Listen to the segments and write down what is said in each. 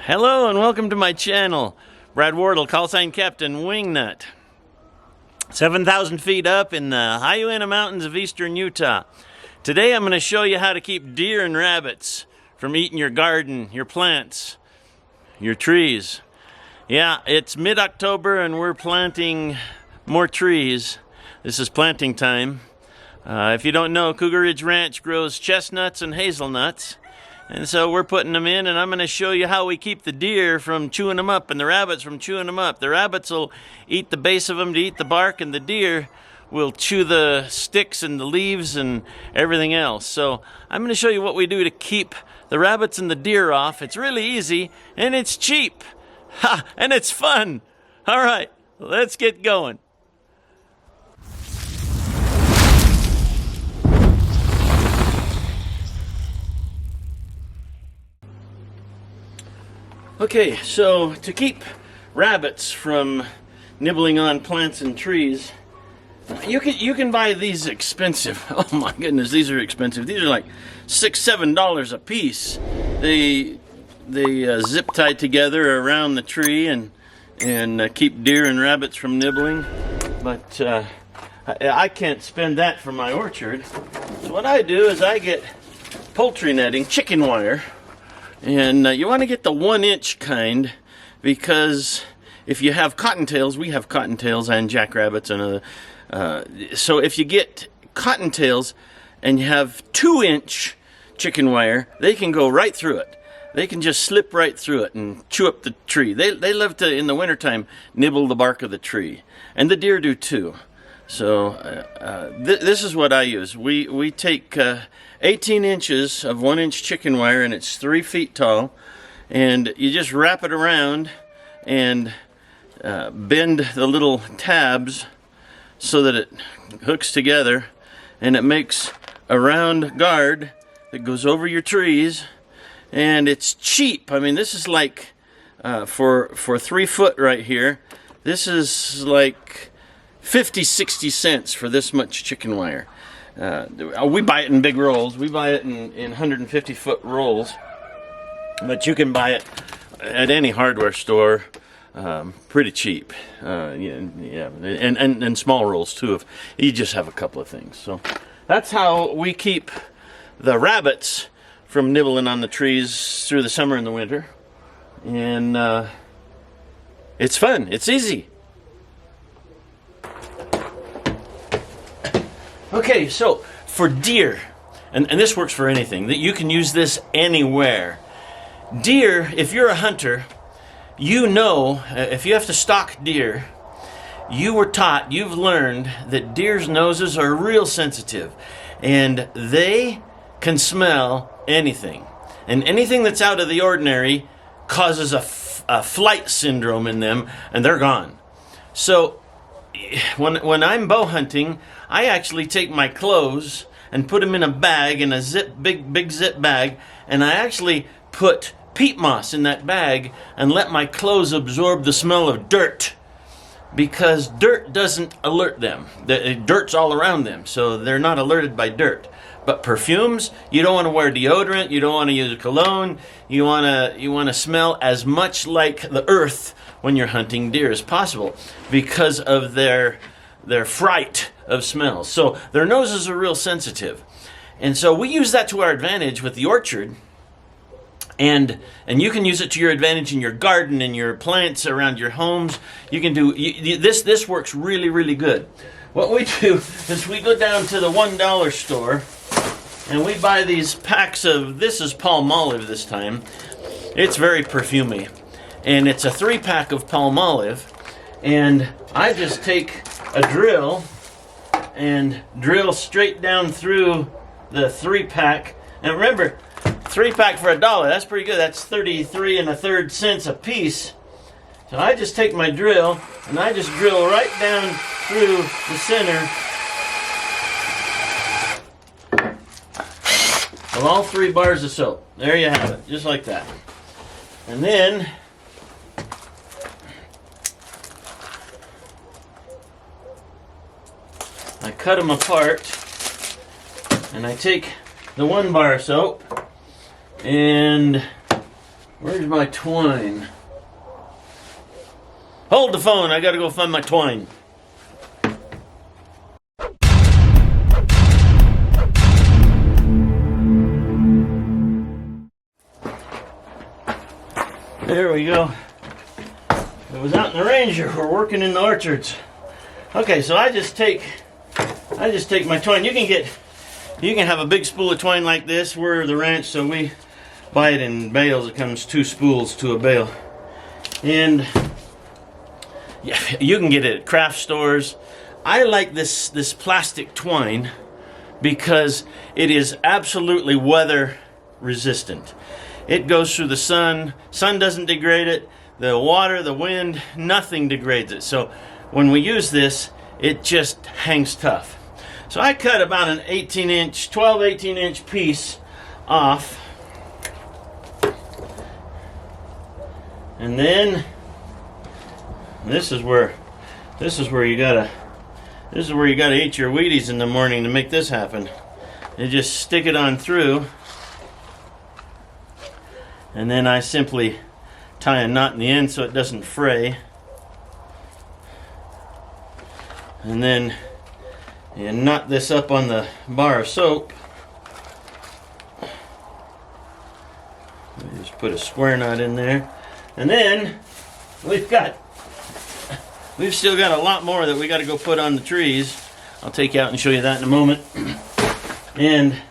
Hello and welcome to my channel. Brad Wardle, call sign Captain Wingnut. 7,000 feet up in the high Uinta Mountains of eastern Utah. Today I'm going to show you how to keep deer and rabbits from eating your garden, your plants, your trees. Yeah, it's mid-October and we're planting more trees. This is planting time. If you don't know, Cougar Ridge Ranch grows chestnuts and hazelnuts. And so we're putting them in, and I'm going to show you how we keep the deer from chewing them up and the rabbits from chewing them up. The rabbits will eat the base of them to eat the bark, and the deer will chew the sticks and the leaves and everything else. So I'm going to show you what we do to keep the rabbits and the deer off. It's really easy, and it's cheap. Ha! And it's fun. All right, let's get going. Okay, so to keep rabbits from nibbling on plants and trees, you can buy these expensive. Oh my goodness, these are expensive. These are like $6-7 a piece. They zip tie together around the tree and keep deer and rabbits from nibbling. But I can't spend that for my orchard. So what I do is I get poultry netting, chicken wire. And you want to get the 1-inch kind, because if you have cottontails, we have cottontails and jackrabbits and so if you get cottontails and you have 2-inch chicken wire, they can go right through it. They can just slip right through it and chew up the tree. They love to, in the wintertime, nibble the bark of the tree. And the deer do too. So this is what I use. We take 18 inches of 1-inch chicken wire, and it's 3 feet tall, and you just wrap it around and bend the little tabs so that it hooks together, and it makes a round guard that goes over your trees. And it's cheap. I mean, this is like for 3 foot right here, this is like 50-60 cents for this much chicken wire. We buy it in big rolls. We buy it in 150-foot rolls, but you can buy it at any hardware store pretty cheap. Yeah, and small rolls too if you just have a couple of things. So that's how we keep the rabbits from nibbling on the trees through the summer and the winter. And it's fun. It's easy. Okay, so for deer, and this works for anything, that you can use this anywhere. Deer, if you're a hunter, you know, if you have to stalk deer, you were taught, you've learned that deer's noses are real sensitive, and they can smell anything. And anything that's out of the ordinary causes a flight syndrome in them, and they're gone. So when I'm bow hunting, I actually take my clothes and put them in a bag, in a big zip bag, and I actually put peat moss in that bag and let my clothes absorb the smell of dirt, because dirt doesn't alert them. Dirt's all around them, so they're not alerted by dirt. But perfumes, you don't want to wear deodorant, you don't want to use cologne, you want to smell as much like the earth when you're hunting deer as possible, because of their fright of smells. So their noses are real sensitive. And so we use that to our advantage with the orchard. And you can use it to your advantage in your garden and your plants around your homes. You can do this works really, really good. What we do is we go down to the $1 store and we buy these packs of, this is Palmolive this time. It's very perfumey. And it's a 3-pack of Palmolive. And I just take a drill and drill straight down through the 3-pack. And remember, 3-pack for $1, that's pretty good. That's 33 1/3 cents a piece. So I just take my drill and I just drill right down through the center of all 3 bars of soap. There you have it, just like that. And then I cut them apart, and I take the 1 bar soap and Where's my twine? Hold the phone, I gotta go find my twine. There we go. It was out in the ranger. We're working in the orchards. Okay, so I just take my twine. You can have a big spool of twine like this. We're the ranch, so we buy it in bales. It comes 2 spools to a bale. And yeah, you can get it at craft stores. I like this plastic twine because it is absolutely weather resistant. It goes through the sun. Sun doesn't degrade it. The water, the wind, nothing degrades it. So when we use this, it just hangs tough. So I cut about an 18-inch piece off. And then this is where you gotta eat your Wheaties in the morning to make this happen. You just stick it on through. And then I simply tie a knot in the end so it doesn't fray. And then you knot this up on the bar of soap. Just put a square knot in there. And then we've still got a lot more that we got to go put on the trees. I'll take you out and show you that in a moment. And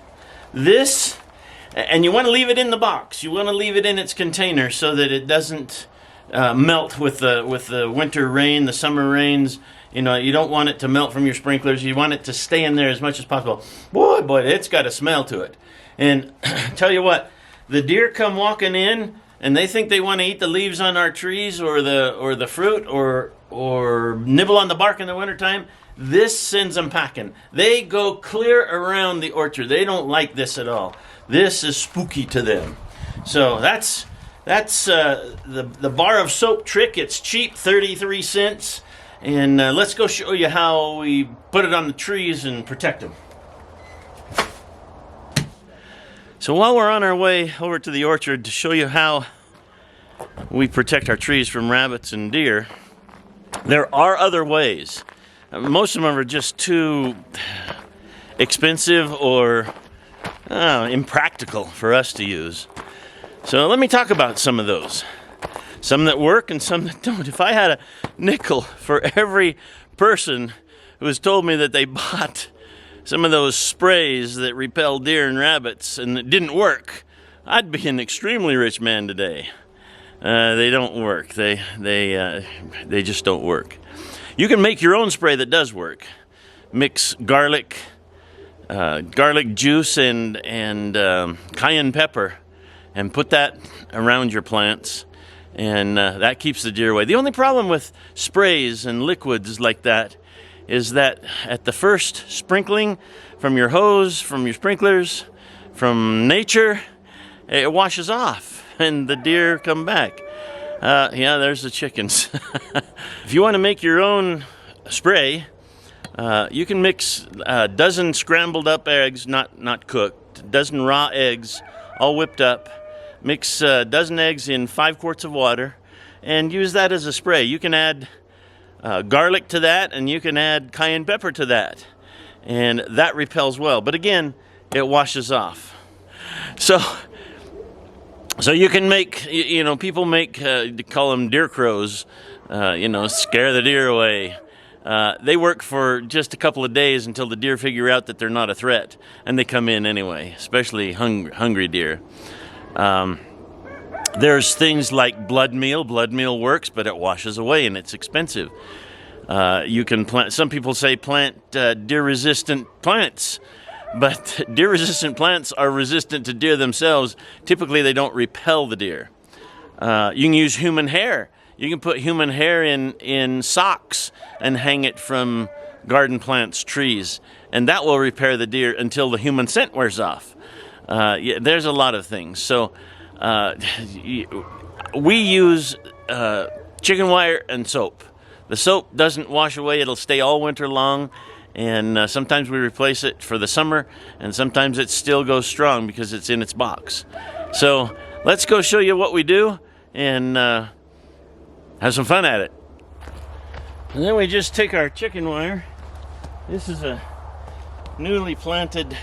this, and you want to leave it in the box. You want to leave it in its container so that it doesn't melt with the winter rain, the summer rains. You know, you don't want it to melt from your sprinklers. You want it to stay in there as much as possible. Boy, it's got a smell to it. And tell you what, the deer come walking in and they think they want to eat the leaves on our trees or the fruit or nibble on the bark in the wintertime. This sends them packing. They go clear around the orchard. They don't like this at all. This is spooky to them. So that's the bar of soap trick. It's cheap, 33 cents. And let's go show you how we put it on the trees and protect them. So while we're on our way over to the orchard to show you how we protect our trees from rabbits and deer, there are other ways. Most of them are just too expensive or impractical for us to use. So let me talk about some of those. Some that work and some that don't. If I had a nickel for every person who has told me that they bought some of those sprays that repel deer and rabbits and it didn't work, I'd be an extremely rich man today. They don't work. They just don't work. You can make your own spray that does work. Mix garlic juice and cayenne pepper and put that around your plants, and that keeps the deer away. The only problem with sprays and liquids like that is that at the first sprinkling from your hose, from your sprinklers, from nature, it washes off and the deer come back. Yeah, there's the chickens. If you want to make your own spray, you can mix a dozen scrambled up eggs, not cooked, a dozen raw eggs, all whipped up. Mix a dozen eggs in 5 quarts of water and use that as a spray. You can add garlic to that and you can add cayenne pepper to that. And that repels well. But again, it washes off. So you can make, people make, call them deer crows, scare the deer away. They work for just a couple of days until the deer figure out that they're not a threat. And they come in anyway, especially hungry deer. There's things like blood meal. Blood meal works, but it washes away and it's expensive. You can plant, some people say plant deer-resistant plants, but deer-resistant plants are resistant to deer themselves. Typically, they don't repel the deer. You can use human hair. You can put human hair in socks and hang it from garden plants, trees, and that will repair the deer until the human scent wears off. There's a lot of things. So we use chicken wire and soap. The soap doesn't wash away. It'll stay all winter long. And sometimes we replace it for the summer, and sometimes it still goes strong because it's in its box. So let's go show you what we do and have some fun at it. And then we just take our chicken wire. This is a newly planted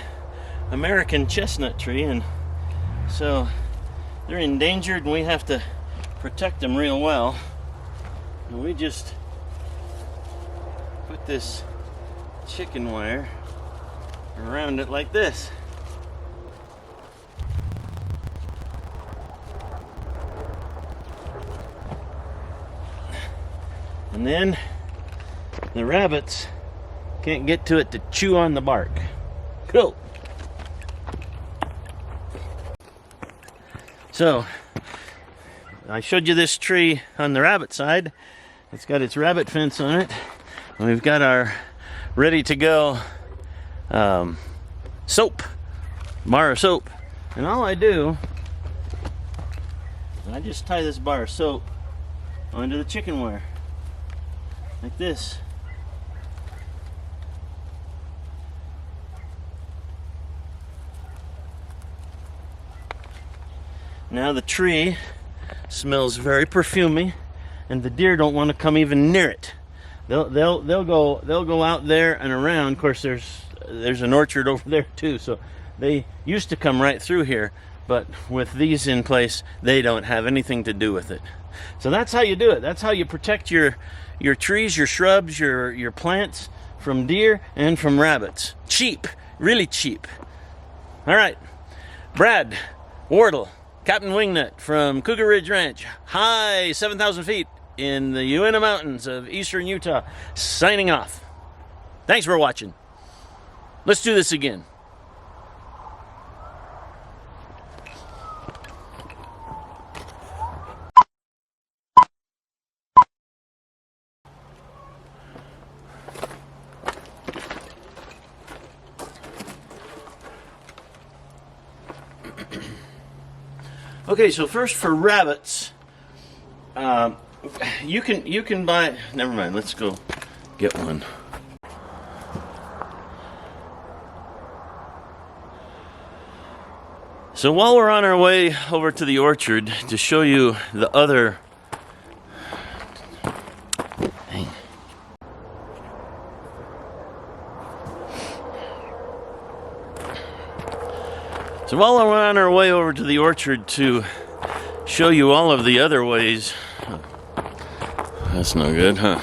American chestnut tree, and so they're endangered and we have to protect them real well. And we just put this chicken wire around it like this. And then the rabbits can't get to it to chew on the bark. Cool. So, I showed you this tree on the rabbit side. It's got its rabbit fence on it. And we've got our ready to go soap, bar of soap. And all I do, I just tie this bar of soap onto the chicken wire. Like this. Now the tree smells very perfumey, and the deer don't want to come even near it. They'll go out there and around. Of course, there's an orchard over there too, so they used to come right through here, but with these in place, they don't have anything to do with it. So that's how you do it. That's how you protect your trees, your shrubs, your plants from deer and from rabbits. Cheap, really cheap. All right, Brad Wardle, Captain Wingnut from Cougar Ridge Ranch, high 7,000 feet in the Uinta Mountains of eastern Utah, signing off. Thanks for watching. Let's do this again. Okay, so first for rabbits, you can buy. Never mind. Let's go get one. So while we're on our way over to the orchard to show you the other. Dang. So while we're on our way over to the orchard to show you all of the other ways. That's no good, huh?